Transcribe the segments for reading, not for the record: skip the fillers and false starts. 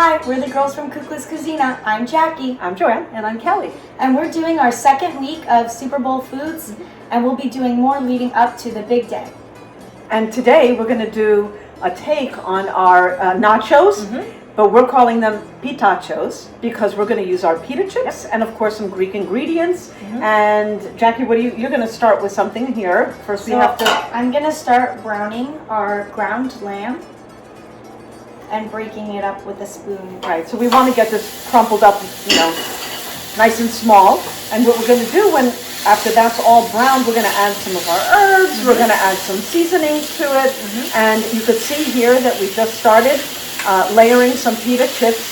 Hi, we're the girls from Kukla's Cuisina. I'm Jackie. I'm Joanne. And I'm Kelly. And we're doing our second week of Super Bowl foods, and we'll be doing more leading up to the big day. And today we're going to do a take on our nachos, but we're calling them pita-chos because we're going to use our pita chips and of course some Greek ingredients. And Jackie, what you're going to start with something here. First we have to... I'm going to start browning our ground lamb and breaking it up with a spoon. Right, so we want to get this crumpled up, nice and small. And what we're going to do after that's all browned, we're going to add some of our herbs, we're going to add some seasonings to it. And you could see here that we just started layering some pita chips.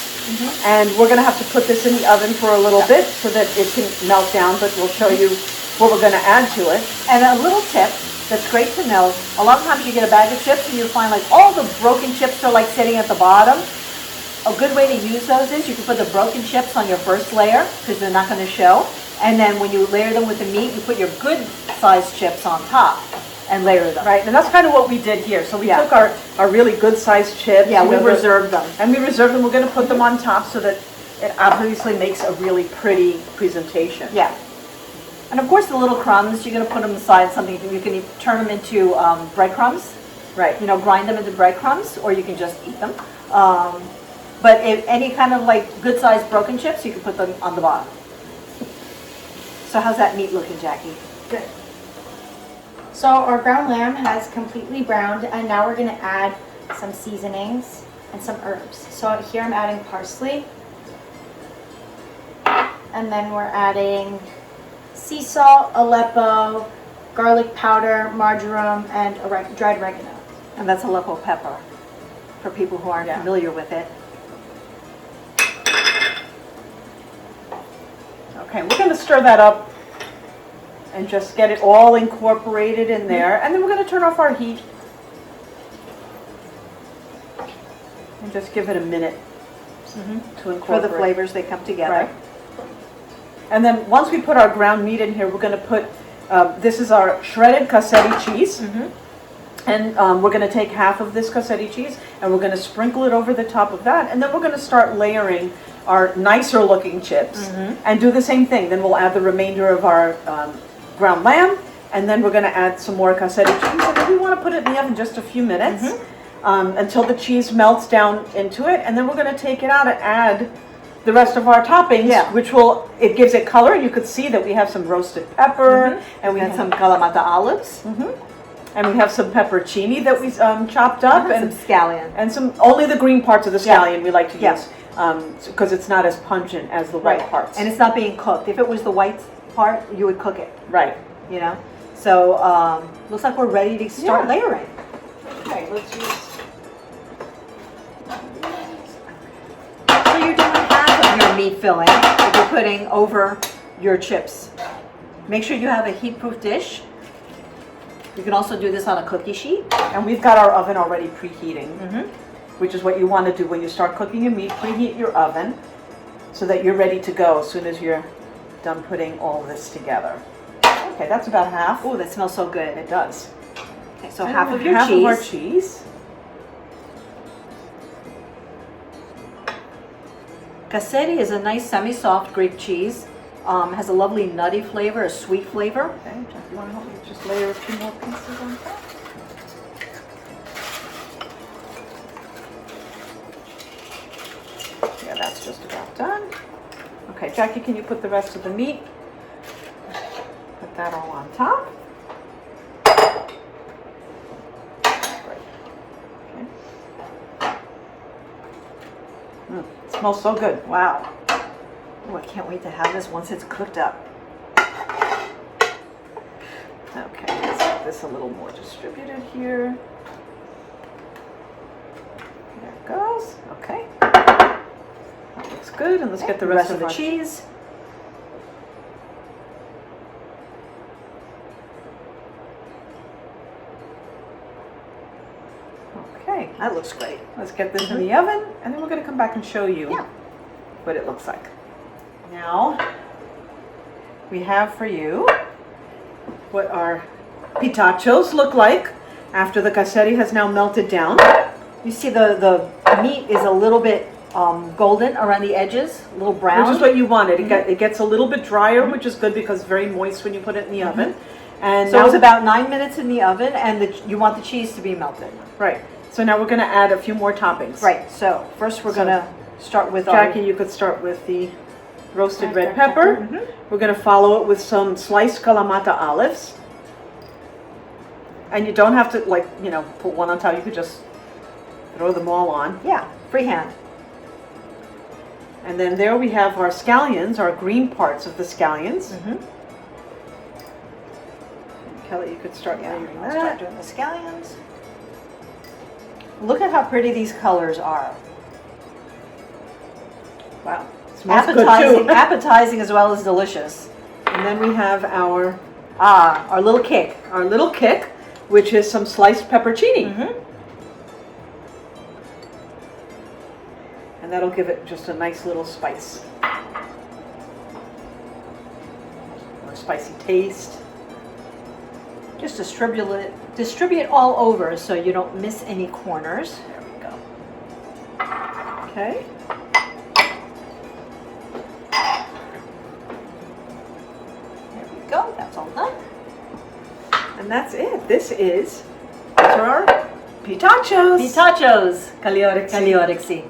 And we're going to have to put this in the oven for a little bit so that it can melt down, but we'll show you what we're going to add to it. And a little tip that's great to know, a lot of times you get a bag of chips and you find like all the broken chips are like sitting at the bottom. A good way to use those is you can put the broken chips on your first layer because they're not going to show. And then when you layer them with the meat, you put your good sized chips on top and layer them. Right, and that's kind of what we did here. So we took our really good sized chips. Yeah, we reserved them. And we reserved them. We're going to put them on top so that it obviously makes a really pretty presentation. Yeah. And of course the little crumbs, you're going to put them aside something. You can turn them into breadcrumbs. Right. Grind them into breadcrumbs, or you can just eat them. But if any kind of like good sized broken chips, you can put them on the bottom. So how's that meat looking, Jackie? Good. So our ground lamb has completely browned, and now we're going to add some seasonings and some herbs. So here I'm adding parsley, and then we're adding sea salt, Aleppo, garlic powder, marjoram, and dried oregano. And that's Aleppo pepper for people who aren't familiar with it. Okay, we're going to stir that up and just get it all incorporated in there. And then we're going to turn off our heat and just give it a minute to incorporate. For the flavors, they come together. Right. And then once we put our ground meat in here, we're going to put, this is our shredded kasseri cheese. And we're going to take half of this kasseri cheese and we're going to sprinkle it over the top of that. And then we're going to start layering our nicer looking chips and do the same thing. Then we'll add the remainder of our ground lamb, and then we're going to add some more kasseri cheese. And then we want to put it in the oven just a few minutes until the cheese melts down into it. And then we're going to take it out and add the rest of our toppings, which it gives it color. You could see that we have some roasted pepper, and we have some Kalamata olives, and we have some pepperoncini that we chopped up, and some scallion, and only the green parts of the scallion we like to use because it's not as pungent as the white parts, and it's not being cooked. If it was the white part, you would cook it, right? So looks like we're ready to start layering. Okay, let's use. So you're doing half of your meat filling that you're putting over your chips. Make sure you have a heat-proof dish. You can also do this on a cookie sheet. And we've got our oven already preheating, which is what you want to do when you start cooking your meat. Preheat your oven so that you're ready to go as soon as you're done putting all this together. Okay, that's about half. Oh, that smells so good. It does. Okay, so half of your half cheese. of our cheese. Kasseri is a nice semi-soft Greek cheese. Has a lovely nutty flavor, a sweet flavor. Okay, Jeff, you want to help me just layer a few more pieces on top? Yeah, that's just about done. Okay, Jackie, can you put the rest of the meat? Put that all on top. Great. Okay. It smells so good. Wow. Oh, I can't wait to have this once it's cooked up. Okay, let's get this a little more distributed here. There it goes. Okay. That looks good. And let's get the rest of the cheese. Okay. That looks great. Let's get this in the oven, and then we're going to come back and show you what it looks like. Now, we have for you what our pita-chos look like after the kasseri has now melted down. You see the meat is a little bit golden around the edges, a little brown. Which is what you wanted. It gets a little bit drier, which is good because it's very moist when you put it in the oven. And So now, it was about 9 minutes in the oven, and you want the cheese to be melted. right. So now we're going to add a few more toppings. Right, so first we're So- going to start with Jackie, you could start with the roasted red Red pepper. pepper. We're going to follow it with some sliced Kalamata olives. And you don't have to, like, you know, put one on top. You could just throw them all on. Yeah, freehand. And then there we have our scallions, our green parts of the scallions. Kelly, you could start layering I'll start that. doing the scallions. Look at how pretty these colors are. Wow. Smells good Appetizing, too. appetizing as well as delicious. And then we have our Our little kick. little kick, which is some sliced pepperoncini. And that'll give it just a nice little spice. Or spicy taste. Just distribute it all over so you don't miss any corners. There we go. Okay. There we go, that's all done. And that's it. These are our pita-chos. Pita-chos. Kalioreksi. Kalioreksi.